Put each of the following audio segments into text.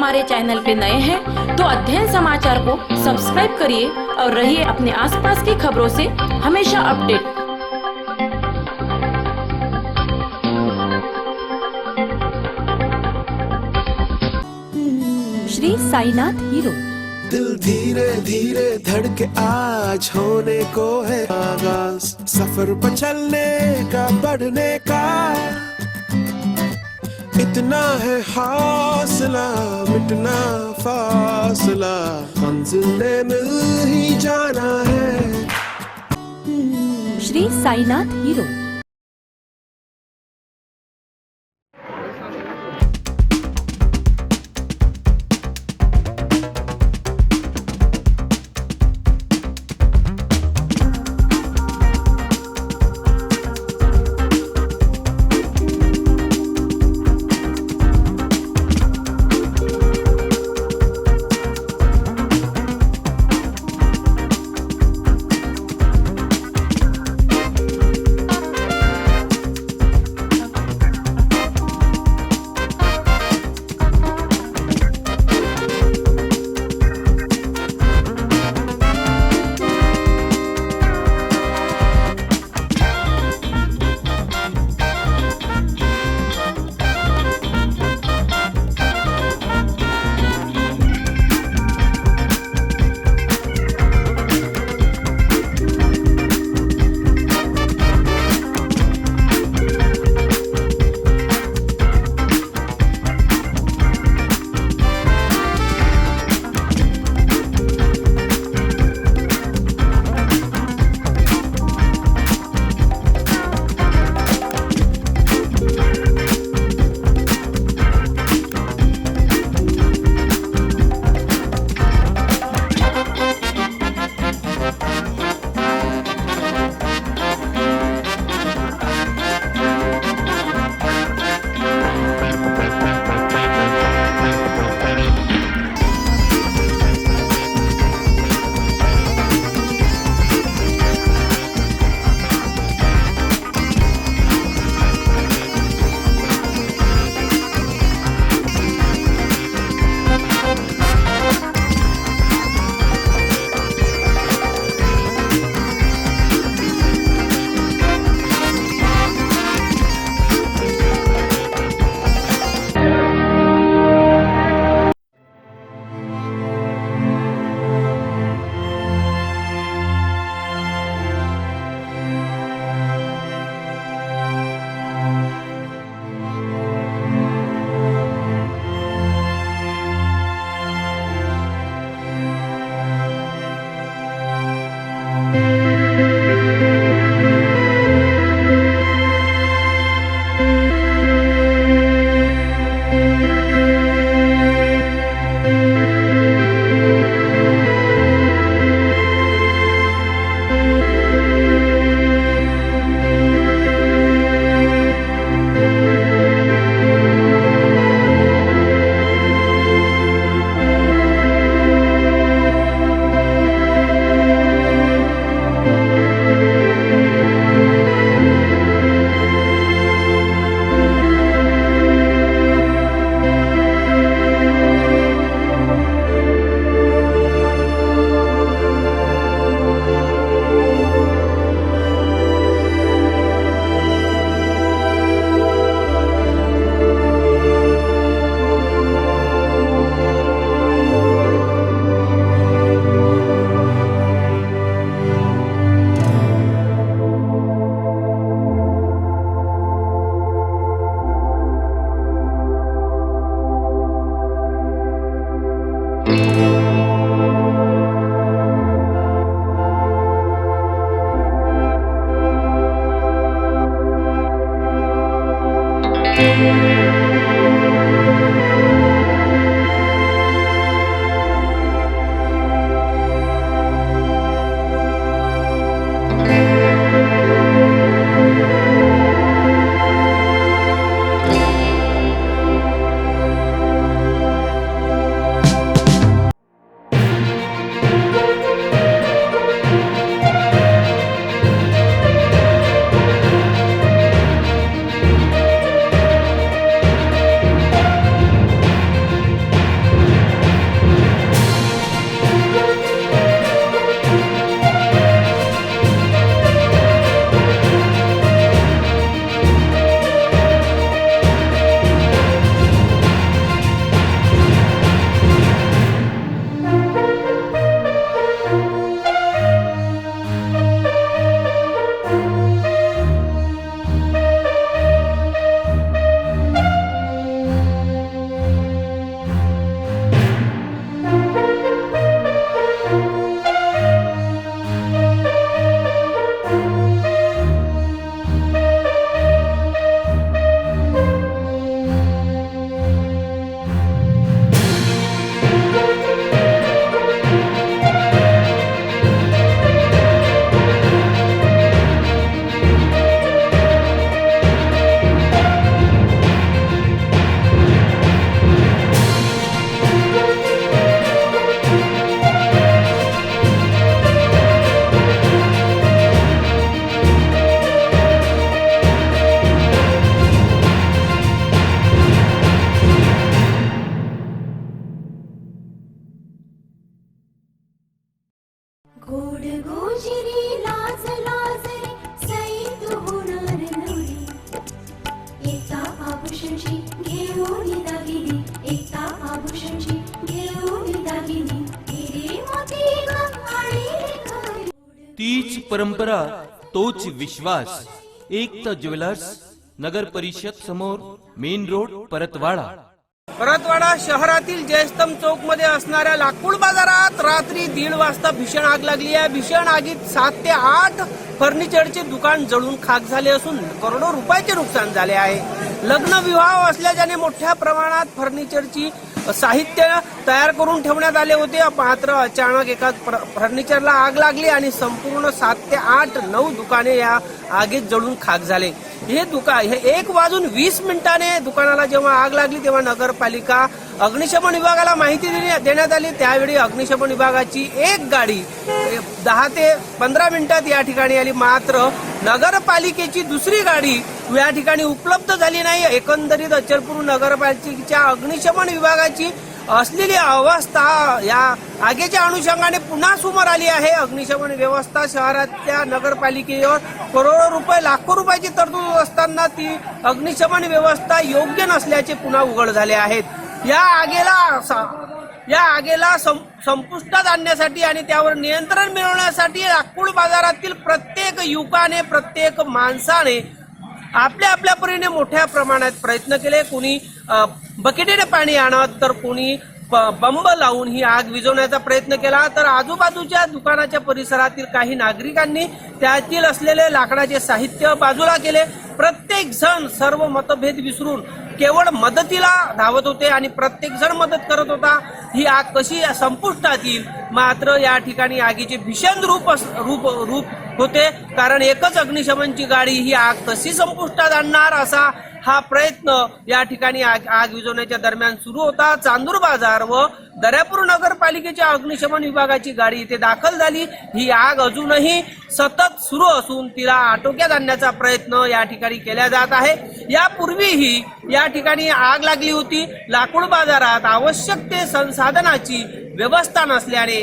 हमारे चैनल पे नए हैं तो अध्ययन समाचार को सब्सक्राइब करिए और रहिए अपने आसपास की खबरों से हमेशा अपडेट। श्री साईनाथ हीरो। दिल धीरे धीरे धड़के आज होने को है आगाज, सफर पर चलने का बढ़ने का इतना है हौसला, मिटना फासला, मंजिल ने मिल ही जाना है। श्री साईनाथ हीरो। उशिरी लाज लाजे सई तू होणार नवरी एका आभूषणशी घेऊन दागिनी एका आभूषणशी घेऊन दागिनी हिरे मोती आणि खरी तीच परंपरा तोच विश्वास एकता ज्वेलर्स नगर परिषद समोर मेन रोड परतवाडा. परतवाडा शहरातील जयस्तंभ चौक मध्ये असणाऱ्या लाकूड बाजारात रात्री 1:30 वाजता भीषण आग लागली आहे. भीषण आगीत 7 ते 8 फर्निचरचे दुकान जळून खाक झाले असून करोडो रुपयाचे नुकसान झाले आहे. लग्न विवाह असल्याने मोठ्या प्रमाणात फर्निचरची साहित्य तयार करून ठेवण्यात आले होते. मात्र अचानक एका फर्निचरला आग लागली आणि संपूर्ण 7 ते 8 9 दुकाने या आगीत जळून खाक झाले. हे 1:20 दुकानाला जेव्हा आग लागली तेव्हा नगरपालिका अग्निशमन विभागाला माहिती देण्यात आली. त्यावेळी अग्निशमन विभागाची एक गाडी 10 ते 15 मिनिटात या ठिकाणी आली. मात्र नगरपालिकेची दुसरी गाडी या ठिकाणी उपलब्ध झाली नाही. एकंदरीत अचलपूर नगरपालिकेच्या अग्निशमन विभागाची असलेली अवस्था या आगीच्या अनुषंगाने पुन्हा समोर आली आहे. अग्निशमन व्यवस्था शहराच्या नगरपालिकेवर करोडो रुपये लाखो रुपयाची तरतूद असताना ती अग्निशमन व्यवस्था योग्य नसल्याचे पुन्हा उघड झाले आहेत. या आगीला संपुष्टात आणण्यासाठी आणि त्यावर नियंत्रण मिळवण्यासाठी लाकूड बाजारातील प्रत्येक युवकाने प्रत्येक माणसाने आपल्या आपल्या परीने मोठ्या प्रमाणात प्रयत्न केले. कोणी बकेटीने पाणी आणत तर कोणी बंब लावून ही आग विझवण्याचा प्रयत्न केला. तर आजूबाजूच्या दुकानाच्या परिसरातील काही नागरिकांनी त्यातील असलेले लाकडाचे साहित्य बाजूला केले. प्रत्येक जण सर्व मतभेद विसरून केवळ मदतीला धावत होते आणि प्रत्येक जण मदत करत होता. ही आग कशी संपुष्टात येईल. मात्र या ठिकाणी आगीचे भीषण रूप होते, कारण एकच अग्निशमनची गाडी ही आग कशी संपुष्टात आणणार असा हा प्रयत्न या ठिकाणी आग विझवण्याच्या दरम्यान सुरू होता. चांदूर बाजार व दर्यापूर नगरपालिकेच्या अग्निशमन विभागाची गाडी इथे दाखल झाली. ही आग अजूनही सतत सुरू असून तिला आटोक्यात आणण्याचा प्रयत्न या ठिकाणी केला जात आहे. यापूर्वीही या ठिकाणी आग लागली होती. लाकूड बाजारात आवश्यक ते संसाधनाची व्यवस्था नसल्याने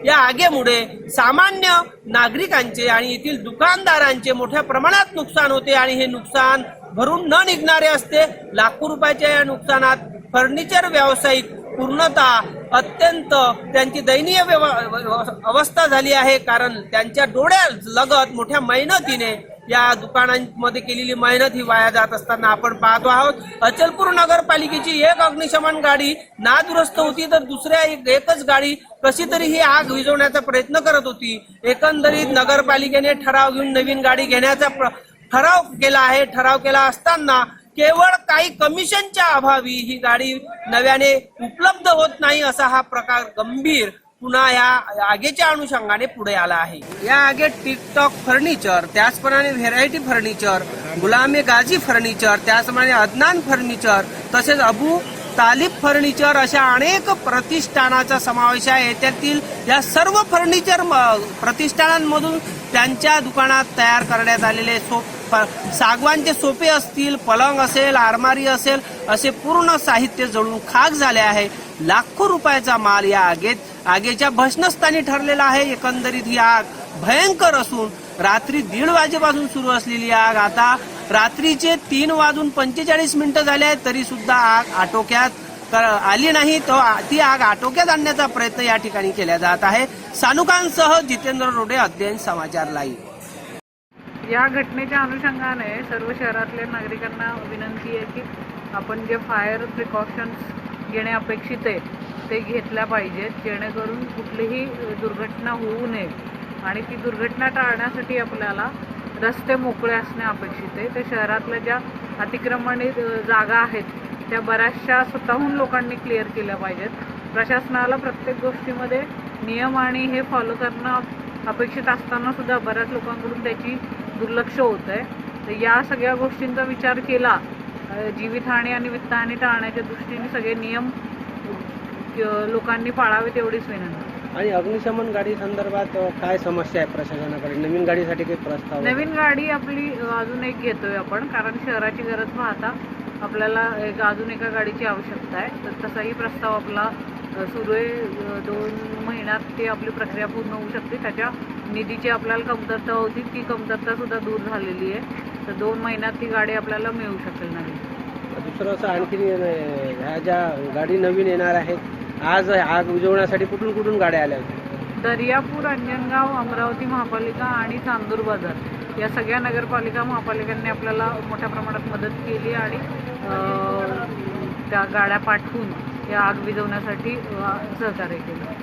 या आगीमुळे सामान्य नागरिकांचे आणि येथील दुकानदारांचे मोठ्या प्रमाणात नुकसान होते आणि हे नुकसान भरून न निघणारे असते. लाखो रुपयाच्या या नुकसानात फर्निचर व्यावसायिक पूर्णतः अत्यंत त्यांची दयनीय अवस्था झाली आहे, कारण त्यांच्या डोळ्यालगत मोठ्या मेहनतीने या दुकानांमध्ये केलेली मेहनत ही वाया जात असताना आपण पाहतो आहोत. अचलपूर नगरपालिकेची एक अग्निशमन गाडी नादुरुस्त होती तर दुसऱ्या एकच गाडी कशी तरी ही आग विझवण्याचा प्रयत्न करत होती. एकंदरीत नगरपालिकेने ठराव घेऊन नवीन गाडी घेण्याचा ठराव केला आहे. ठराव केला असताना केवळ काही कमिशनच्या अभावी ही गाडी नव्याने उपलब्ध होत नाही असा हा प्रकार गंभीर पुन्हा या आगीच्या अनुषंगाने पुढे आला आहे. या आगीत टिकटॉक फर्निचर, त्याचप्रमाणे व्हेरायटी फर्निचर, गुलामे गाजी फर्निचर, त्याचप्रमाणे अदनान फर्निचर तसेच अबू तालिब फर्निचर अशा अनेक प्रतिष्ठानाचा समावेश आहे. त्यातील या सर्व फर्निचर प्रतिष्ठानांमधून त्यांच्या दुकानात तयार करण्यात आलेले सागवानचे सोफे असतील, पलंग असेल, आरमारी असेल असे पूर्ण साहित्य जळून खाक झाले आहे. लाखो रुपयाचा माल या आगीच्या भस्मस्थानी ठरलेला आहे. एकंदरीत ही आग भयंकर असून रात्री 1:30 वाजेपासून सुरू असलेली आग आता रात्रीचे 3:45 झाले आहेत तरी सुद्धा आग आटोक्यात आली नाही. ती आग आटोक्यात आणण्याचा प्रयत्न या ठिकाणी केला जात आहे. सानुकांसह जितेंद्र रोडे, अध्ययन समाचार लाईव्ह. या घटनेच्या अनुषंगाने सर्व शहरातल्या नागरिकांना विनंती आहे की आपण जे फायर प्रिकॉशन्स घेणे अपेक्षित आहे ते घेतल्या पाहिजेत, जेणेकरून कुठलीही दुर्घटना होऊ नये. आणि ती दुर्घटना टाळण्यासाठी आपल्याला रस्ते मोकळे असणे अपेक्षित आहे. त्या शहरातल्या ज्या अतिक्रमणित जागा आहेत त्या बऱ्याचशा स्वतःहून लोकांनी क्लिअर केल्या पाहिजेत. प्रशासनाला प्रत्येक गोष्टीमध्ये नियम आणि हे फॉलो करणं अपेक्षित असताना सुद्धा बऱ्याच लोकांकडून त्याची दुर्लक्ष होत आहे. तर या सगळ्या गोष्टींचा विचार केला, जीवितहानी आणि वित्तहानी टाळण्याच्या दृष्टीने सगळे नियम लोकांनी पाळावेत एवढीच विनंती. आणि अग्निशमन गाडी संदर्भात काय समस्या आहे प्रशासनाकडे? नवीन गाडीसाठी काही प्रस्ताव? नवीन गाडी आपली अजून एक घेतोय आपण, कारण शहराची गरज पाहता आपल्याला अजून एका गाडीची आवश्यकता आहे. तर तसाही प्रस्ताव आपला सुरू आहे. 2 महिन्यात ती आपली प्रक्रिया पूर्ण होऊ शकते. त्याच्या निधीची आपल्याला कमतरता होती, ती कमतरतासुद्धा दूर झालेली आहे. तर 2 महिन्यात ती गाडी आपल्याला मिळू शकेल नवीन. दुसरं असं आणखी ह्या ज्या गाडी नवीन येणार आहेत, आज आग विझवण्यासाठी कुठून कुठून गाड्या आल्या होत्या? दर्यापूर, अंजनगाव, अमरावती महापालिका आणि चांदूर बाजार या सगळ्या नगरपालिका महापालिकांनी आपल्याला मोठ्या प्रमाणात मदत केली आणि त्या गाड्या पाठवून या आग विझवण्यासाठी सहकार्य केलं.